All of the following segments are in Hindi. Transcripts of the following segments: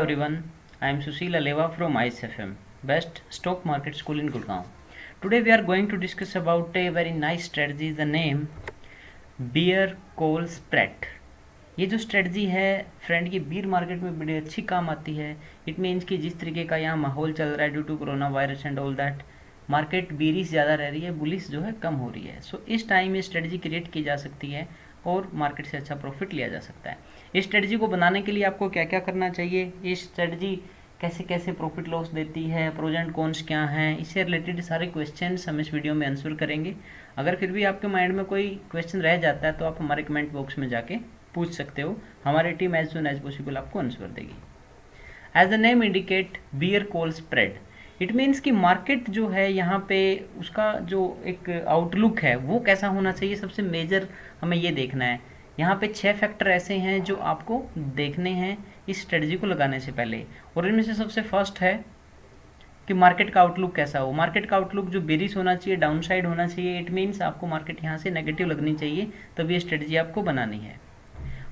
everyone, I am Sushil Aleva from ICFM, Best Stock Market School in Gurgaon. Today we are going to discuss about a very nice strategy, the name Bear Call Spread. ये जो स्ट्रेटजी है फ्रेंड की बीर मार्केट में बड़ी अच्छी काम आती है. इट मीन्स कि जिस तरीके का यहाँ माहौल चल रहा है due to corona virus and all that, market bearish ज़्यादा रह रही है, बुलिश जो है कम हो रही है. सो इस टाइम ये स्ट्रेटजी क्रिएट की जा सकती है और मार्केट से अच्छा प्रॉफिट लिया जा सकता है. इस स्ट्रेटजी को बनाने के लिए आपको क्या क्या करना चाहिए, ये स्ट्रेटजी कैसे कैसे प्रॉफिट लॉस देती है, प्रोज एंड कॉन्स क्या हैं, इससे रिलेटेड सारे क्वेश्चंस हम इस वीडियो में आंसर करेंगे. अगर फिर भी आपके माइंड में कोई क्वेश्चन रह जाता है तो आप हमारे कमेंट बॉक्स में जाके पूछ सकते हो. हमारी team as soon as possible आपको आंसर देगी. As the name indicate bear call spread, it means कि मार्केट जो है यहाँ पे उसका जो एक आउटलुक है वो कैसा होना चाहिए. सबसे मेजर हमें ये देखना है. यहाँ पे 6 फैक्टर ऐसे हैं जो आपको देखने हैं इस स्ट्रेटजी को लगाने से पहले, और इनमें से सबसे फर्स्ट है कि मार्केट का आउटलुक कैसा हो. मार्केट का आउटलुक जो बेरिश होना चाहिए, डाउन साइड होना चाहिए. इट मीन्स आपको मार्केट यहाँ से नेगेटिव लगनी चाहिए, तब ये स्ट्रेटजी आपको बनानी है.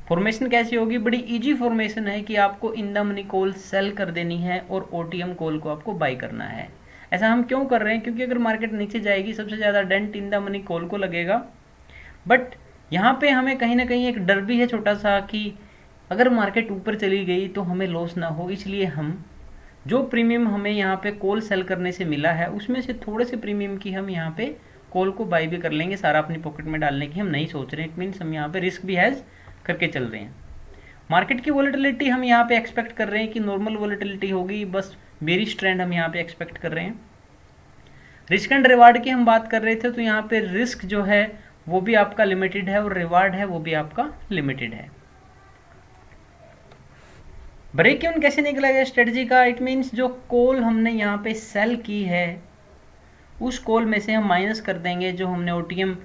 फॉर्मेशन कैसी होगी, बड़ी इजी फॉर्मेशन है कि आपको इन द मनी कॉल सेल कर देनी है और ओटीएम कॉल को आपको बाय करना है. ऐसा हम क्यों कर रहे हैं, क्योंकि अगर मार्केट नीचे जाएगी सबसे ज़्यादा dent in the money call को लगेगा. बट यहाँ पे हमें कहीं ना कहीं एक डर भी है छोटा सा कि अगर मार्केट ऊपर चली गई तो हमें लॉस ना हो, इसलिए हम जो प्रीमियम हमें यहाँ पे कॉल सेल करने से मिला है उसमें से थोड़े से प्रीमियम की हम यहाँ पे कॉल को बाय भी कर लेंगे. सारा अपनी पॉकेट में डालने की हम नहीं सोच रहे हैं. इट मीन्स हम यहाँ पे रिस्क भी हैज करके चल रहे हैं. मार्केट की वोलेटिलिटी हम यहाँ पे एक्सपेक्ट कर रहे हैं कि नॉर्मल वोलेटिलिटी होगी, बस बेरिश ट्रेंड हम यहाँ पे एक्सपेक्ट कर रहे हैं. रिस्क एंड रिवार्ड की हम बात कर रहे थे, तो यहाँ पे रिस्क जो है वो भी आपका लिमिटेड है और रिवार्ड है वो भी आपका लिमिटेड है. ब्रेक इवन कैसे निकलेगा स्ट्रेटजी का, इट मीन्स जो कॉल हमने यहाँ पे सेल की है उस कॉल में से हम माइनस कर देंगे जो हमने ओटीएम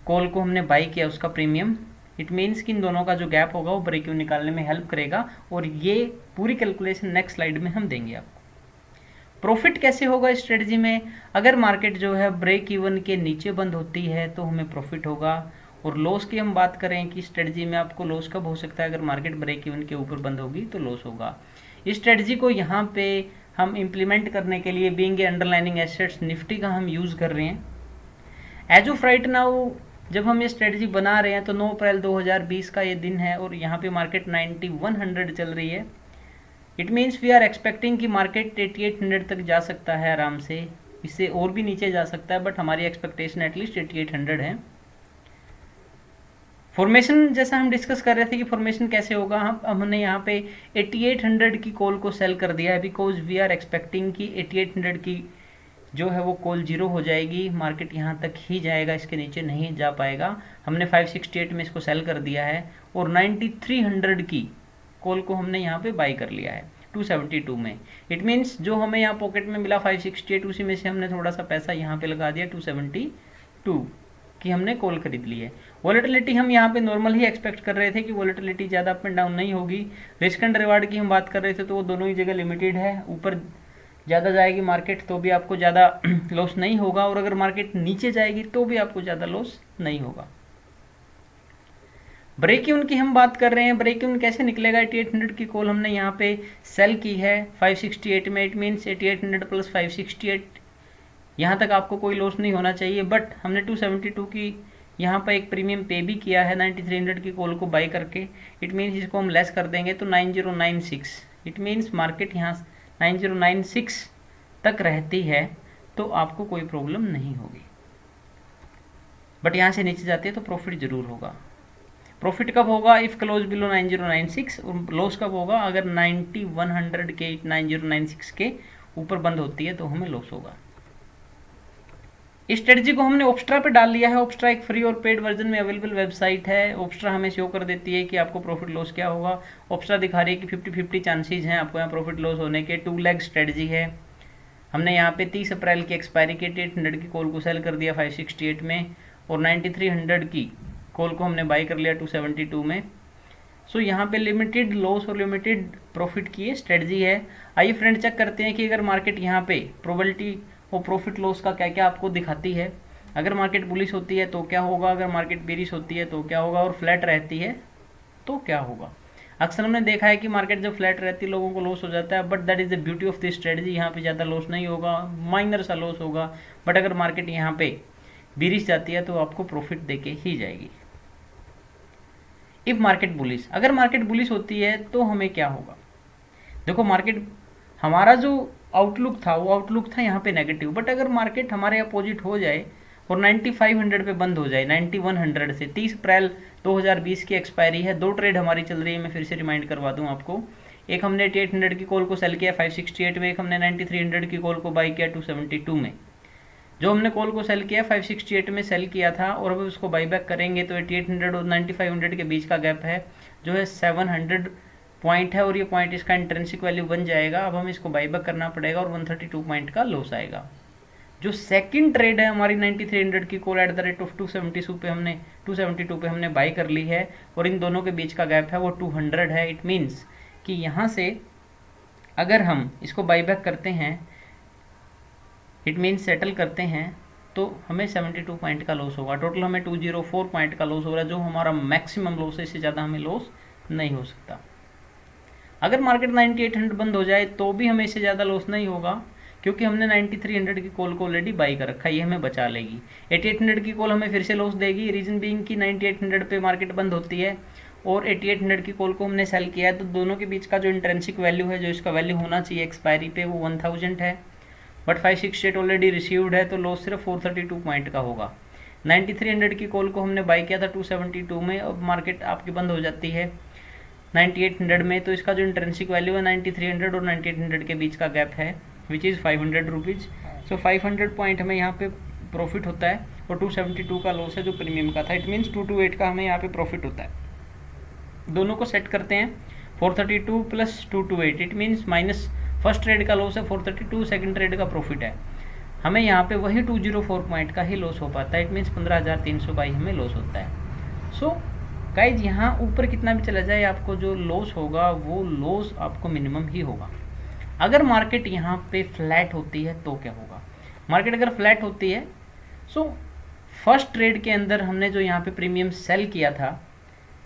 कॉल को हमने बाई किया उसका प्रीमियम. इट मीन्स कि इन दोनों का जो गैप होगा वो ब्रेक इवन निकालने में हेल्प करेगा, और ये पूरी कैलकुलेशन नेक्स्ट स्लाइड में हम देंगे आपको. प्रॉफिट कैसे होगा इस स्ट्रेटजी में, अगर मार्केट जो है ब्रेक इवन के नीचे बंद होती है तो हमें प्रॉफिट होगा. और लॉस की हम बात करें कि स्ट्रेटजी में आपको लॉस कब हो सकता है, अगर मार्केट ब्रेक इवन के ऊपर बंद होगी तो लॉस होगा. इस स्ट्रेटजी को यहाँ पे हम इम्प्लीमेंट करने के लिए being a underlining assets Nifty का हम यूज़ कर रहे हैं. एज ऑफ राइट नाउ जब हम ये स्ट्रेटजी बना रहे हैं तो 9 अप्रैल 2020 का ये दिन है और यहाँ पे मार्केट 9100 चल रही है. It means we are expecting कि मार्केट 8800 तक जा सकता है आराम से, इससे और भी नीचे जा सकता है, बट हमारी एक्सपेक्टेशन एटलीस्ट 8800 है. फॉर्मेशन जैसा हम डिस्कस कर रहे थे कि फॉर्मेशन कैसे होगा, हमने यहाँ पे 8800 की कॉल को सेल कर दिया है बिकॉज वी आर एक्सपेक्टिंग कि 8800 की जो है वो कॉल जीरो हो जाएगी, मार्केट यहाँ तक ही जाएगा, इसके नीचे नहीं जा पाएगा. हमने 568 में इसको सेल कर दिया है और 9300 की कॉल को हमने यहाँ पे बाई कर लिया है 272 में. इट मीन्स जो हमें यहाँ पॉकेट में मिला 568, उसी में से हमने थोड़ा सा पैसा यहाँ पे लगा दिया 272 की हमने कॉल खरीद ली है. वोलेटिलिटी हम यहाँ पे नॉर्मल ही एक्सपेक्ट कर रहे थे कि वोलेटिलिटी ज़्यादा अप एंड डाउन नहीं होगी. रिस्क एंड रिवार्ड की हम बात कर रहे थे तो वो दोनों ही जगह लिमिटेड है. ऊपर ज़्यादा जाएगी मार्केट तो भी आपको ज़्यादा लॉस नहीं होगा, और अगर मार्केट नीचे जाएगी तो भी आपको ज़्यादा लॉस नहीं होगा. ब्रेक इवन की हम बात कर रहे हैं. ब्रेक इवन कैसे निकलेगा, 8800 की कॉल हमने यहाँ पे सेल की है 568 में. इट मीन्स 8800 प्लस 568, यहाँ तक आपको कोई लॉस नहीं होना चाहिए. बट हमने 272 की यहाँ पर एक प्रीमियम पे भी किया है 9300 की कॉल को बाई करके. इट मीन्स इसको हम लेस कर देंगे तो 9096. इट मीन्स मार्केट यहाँ 9096 तक रहती है तो आपको कोई प्रॉब्लम नहीं होगी, बट यहाँ से नीचे जाती है तो प्रॉफिट जरूर होगा. प्रॉफिट कब होगा, इफ क्लोज बिलो 9096, और लॉस कब होगा अगर 9100 के 9096 के ऊपर बंद होती है तो हमें लॉस होगा. इस स्ट्रेटजी को हमने ऑप्स्ट्रा पे डाल लिया है. ऑप्स्ट्रा एक फ्री और पेड वर्जन में अवेलेबल वेबसाइट है. ऑप्स्ट्रा हमें शो कर देती है कि आपको प्रॉफिट लॉस क्या होगा. ऑप्स्ट्रा दिखा रही है कि 50-50 चांसेस हैं आपको यहाँ प्रॉफिट लॉस होने के. 2 लेग स्ट्रेटजी है. हमने यहाँ पे 30 अप्रैल की एक्सपायरी के 8800 की कॉल को सेल कर दिया 568 में, और 9300 की कॉल को हमने बाई कर लिया 272 में. सो यहाँ पे लिमिटेड लॉस और लिमिटेड प्रॉफिट की ये स्ट्रेटजी है. आइए फ्रेंड चेक करते हैं कि अगर मार्केट यहाँ पे प्रोबेबिलिटी और प्रॉफिट लॉस का क्या क्या आपको दिखाती है. अगर मार्केट बुलिश होती है तो क्या होगा, अगर मार्केट बेरिश होती है तो क्या होगा, और फ्लैट रहती है तो क्या होगा. अक्सर हमने देखा है कि मार्केट जब फ्लैट रहती है लोगों को लॉस हो जाता है, but that is the beauty of this strategy. यहाँ पे ज़्यादा लॉस नहीं होगा, माइनर सा लॉस होगा, बट अगर मार्केट यहाँ पे बीरिश जाती है तो आपको प्रॉफिट देके ही जाएगी। इफ मार्केट बुलिश, अगर मार्केट बुलिश होती है तो हमें क्या होगा? देखो मार्केट, हमारा जो आउटलुक था वो आउटलुक था यहाँ पे नेगेटिव, बट अगर मार्केट हमारे अपोजिट हो जाए और 9500 पे बंद हो जाए, 9100 से, 30 अप्रैल 2020 की एक्सपायरी है, 2 ट्रेड हमारी चल रही है, मैं फिर से रिमाइंड करवा दूं आपको। एक हमने 8800 की कॉल को सेल किया 568 में, एक हमने 9300 की कॉल को बाई किया 272 में। जो हमने कॉल को सेल किया 568 में सेल किया था, और अब उसको बाई बैक करेंगे तो 8800 और 9500 के बीच का गैप है जो है 700 पॉइंट है, और ये पॉइंट इसका इंट्रिंसिक वैल्यू बन जाएगा। अब हमें इसको बाई बैक करना पड़ेगा और 132 पॉइंट का लॉस आएगा। जो सेकंड ट्रेड है हमारी 9300 की call at the rate of 272 पे हमने बाई कर ली है, और इन दोनों के बीच का गैप है वो 200 है। इट मीन्स कि यहाँ से अगर हम इसको बाई बैक करते हैं, इट मीन्स सेटल करते हैं, तो हमें 72 पॉइंट का लॉस होगा। टोटल हमें 204 पॉइंट का लॉस हो रहा है, जो हमारा मैक्सिमम लॉस है, इससे ज़्यादा हमें लॉस नहीं हो सकता। अगर मार्केट 9800 बंद हो जाए तो भी हमें इससे ज़्यादा लॉस नहीं होगा, क्योंकि हमने 9300 की कॉल को ऑलरेडी बाई कर रखा है, ये हमें बचा लेगी। 8800 की कॉल हमें फिर से लॉस देगी, रीजन बीइंग कि 9800 पे मार्केट बंद होती है और 8800 की कॉल को हमने सेल किया है, तो दोनों के बीच का जो इंट्रिंसिक वैल्यू है, जो इसका वैल्यू होना चाहिए एक्सपायरी पे, वो 1000 है, बट 568 ऑलरेडी रिसीव्ड है, तो लॉस सिर्फ 432 पॉइंट का होगा। 9300 की कॉल को हमने बाई किया था 272 में, अब मार्केट आपकी बंद हो जाती है 9800 में, तो इसका जो इंट्रिंसिक वैल्यू है 9300 और 9800 के बीच का गैप है, which is 500 rupees. So 500 point हमें यहाँ पे प्रॉफिट होता है, और 272 का लॉस है जो प्रीमियम का था। इट मीन्स 228 का हमें यहाँ पे प्रॉफिट होता है। दोनों को सेट करते हैं, 432 plus 228, it means minus first trade का लॉस है 432, सेकंड ट्रेड का प्रॉफिट है, हमें यहाँ पे वही 204 पॉइंट का ही लॉस हो पाता है। इट मीन्स 15300 का ही हमें लॉस होता है। सो गाइज, यहाँ ऊपर कितना भी चला जाए, आपको जो लॉस होगा वो लॉस आपको मिनिमम ही होगा। अगर मार्केट यहाँ पे फ्लैट होती है तो क्या होगा? मार्केट अगर फ्लैट होती है, सो फर्स्ट ट्रेड के अंदर हमने जो यहाँ पे प्रीमियम सेल किया था,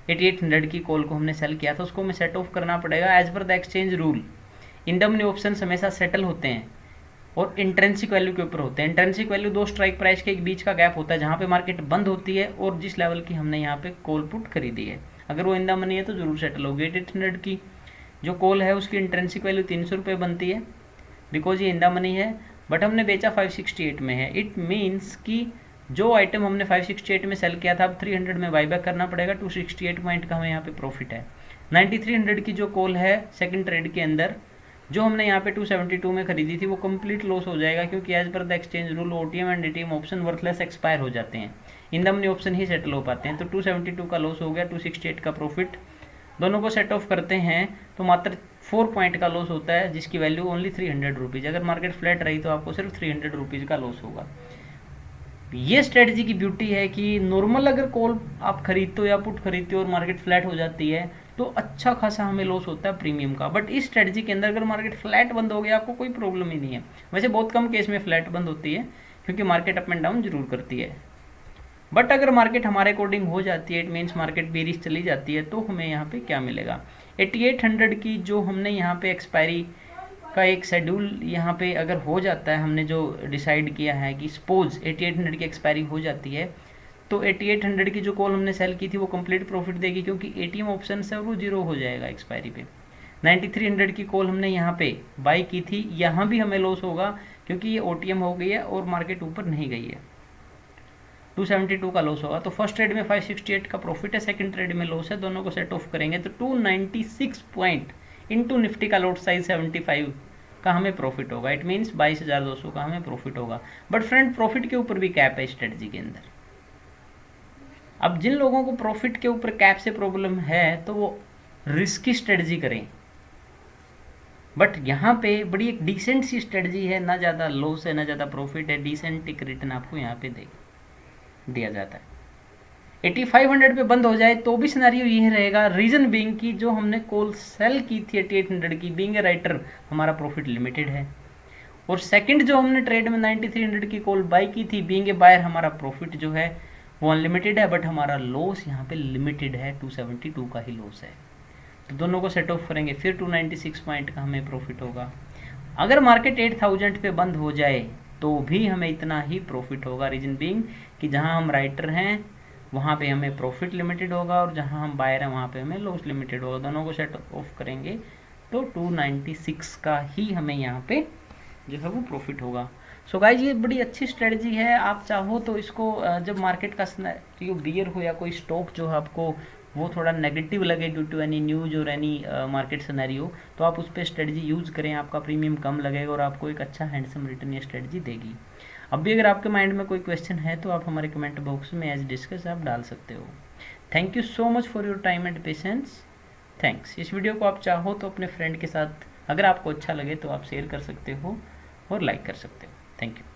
8800 की कॉल को हमने सेल किया था, उसको हमें सेट ऑफ करना पड़ेगा as per the exchange rule. In the money option हमेशा सेटल होते हैं और इंट्रिंसिक वैल्यू के ऊपर होते हैं। इंट्रिंसिक वैल्यू दो स्ट्राइक प्राइस के बीच का गैप होता है, जहाँ पे मार्केट बंद होती है और जिस लेवल की हमने यहाँ पे कॉल पुट खरीदी है। अगर वो इन द मनी है तो जरूर सेटल होगी। 8800 की जो कॉल है उसकी इंट्रिंसिक वैल्यू 300 रुपये बनती है, बिकॉज ये इन द मनी है, बट हमने बेचा 568 में है। इट मीन्स कि जो आइटम हमने 568 में सेल किया था, अब 300 में बाईबैक करना पड़ेगा, 268 पॉइंट का हमें यहाँ पे प्रॉफिट है। 9300 की जो कॉल है सेकंड ट्रेड के अंदर, जो हमने यहाँ पे 272 में खरीदी थी, वो कंप्लीट लॉस हो जाएगा, क्योंकि as per the exchange rule OTM and ATM option worthless expire हो जाते हैं, इन द मनी ऑप्शन ही सेटल हो पाते हैं। तो 272 का लॉस हो गया, 268 का प्रॉफिट, दोनों को सेट ऑफ करते हैं तो मात्र 4 पॉइंट का लॉस होता है, जिसकी वैल्यू ओनली 300 रुपीज़। अगर मार्केट फ्लैट रही तो आपको सिर्फ 300 रुपीज़ का लॉस होगा। ये स्ट्रेटजी की ब्यूटी है कि नॉर्मल अगर कॉल आप खरीदते हो या पुट खरीदते हो और मार्केट फ्लैट हो जाती है तो अच्छा खासा हमें लॉस होता है प्रीमियम का। बट इस स्ट्रेटजी के अंदर अगर मार्केट फ्लैट बंद हो गया, आपको कोई प्रॉब्लम ही नहीं है। वैसे बहुत कम केस में फ्लैट बंद होती है, क्योंकि मार्केट अप एंड डाउन जरूर करती है। बट अगर मार्केट हमारे अकॉर्डिंग हो जाती है, इट मीन्स मार्केट बेरिश चली जाती है, तो हमें यहाँ पे क्या मिलेगा? 8800 की जो हमने यहाँ पे एक्सपायरी का एक शेड्यूल यहाँ पे अगर हो जाता है, हमने जो डिसाइड किया है कि सपोज 8800 की एक्सपायरी हो जाती है, तो 8800 की जो कॉल हमने सेल की थी वो कंप्लीट प्रॉफिट देगी, क्योंकि एटीएम ऑप्शन है वो जीरो हो जाएगा एक्सपायरी पे। 9300 की कॉल हमने यहाँ पे बाई की थी, यहाँ भी हमें लॉस होगा, क्योंकि ये ओटीएम हो गई है और मार्केट ऊपर नहीं गई है, 272 का लॉस होगा। तो फर्स्ट ट्रेड में 568 का प्रॉफिट है, सेकंड ट्रेड में लॉस है, दोनों को सेट ऑफ करेंगे तो 296 पॉइंट इंटू निफ्टी का लॉट साइज 75 का हमें प्रॉफिट होगा। इट मीन्स 22,200 का हमें प्रॉफिट होगा। बट फ्रेंड, प्रॉफिट के ऊपर भी कैप है स्ट्रेटजी के अंदर। अब जिन लोगों को प्रॉफिट के ऊपर कैप से प्रॉब्लम है तो वो रिस्की स्ट्रेटजी करें, बट यहाँ पे बड़ी एक डिसेंट सी स्ट्रेटजी है, ना ज़्यादा लॉस है ना ज़्यादा प्रॉफिट है, डिसेंट एक रिटर्न आपको यहाँ पे दिया जाता है। 8500 पे बंद हो जाए तो भी सिनेरियो यही रहेगा, रीजन बीइंग कि जो हमने कॉल सेल की थी 8800 की, बीइंग ए राइटर हमारा प्रॉफिट लिमिटेड है, और सेकंड जो हमने ट्रेड में 9300 की कॉल बाई की थी, बीइंग ए बायर हमारा प्रॉफिट जो है वो अनलिमिटेड है, बट हमारा लॉस यहाँ पे लिमिटेड है, 272 का ही लॉस है। तो दोनों को सेट ऑफ करेंगे, फिर 296 पॉइंट का हमें प्रॉफिट होगा। अगर मार्केट 8000 पे बंद हो जाए तो भी हमें इतना ही प्रॉफिट होगा। रीजन बीइंग कि जहां हम राइटर हैं वहां पे हमें प्रॉफिट लिमिटेड होगा और जहां हम बायर हैं वहां पे हमें लॉस लिमिटेड होगा। दोनों को सेट ऑफ करेंगे तो 296 का ही हमें यहाँ पे जो है वो प्रॉफिट होगा। सो गाइज ये बड़ी अच्छी स्ट्रेटजी है। आप चाहो तो इसको जब मार्केट का बियर हो या कोई स्टॉक जो है आपको वो थोड़ा नेगेटिव लगे ड्यू टू एनी न्यूज और एनी मार्केट सिनेरियो, तो आप उस पर स्ट्रेटजी यूज़ करें, आपका प्रीमियम कम लगेगा और आपको एक अच्छा हैंडसम रिटर्न ये स्ट्रेटजी देगी। अब भी अगर आपके माइंड में कोई क्वेश्चन है तो आप हमारे कमेंट बॉक्स में एज डिस्कस आप डाल सकते हो। Thank you so much for your time and patience. Thanks. इस वीडियो को आप चाहो तो अपने फ्रेंड के साथ अगर आपको अच्छा लगे तो आप शेयर कर सकते हो और लाइक कर सकते हो। Thank you.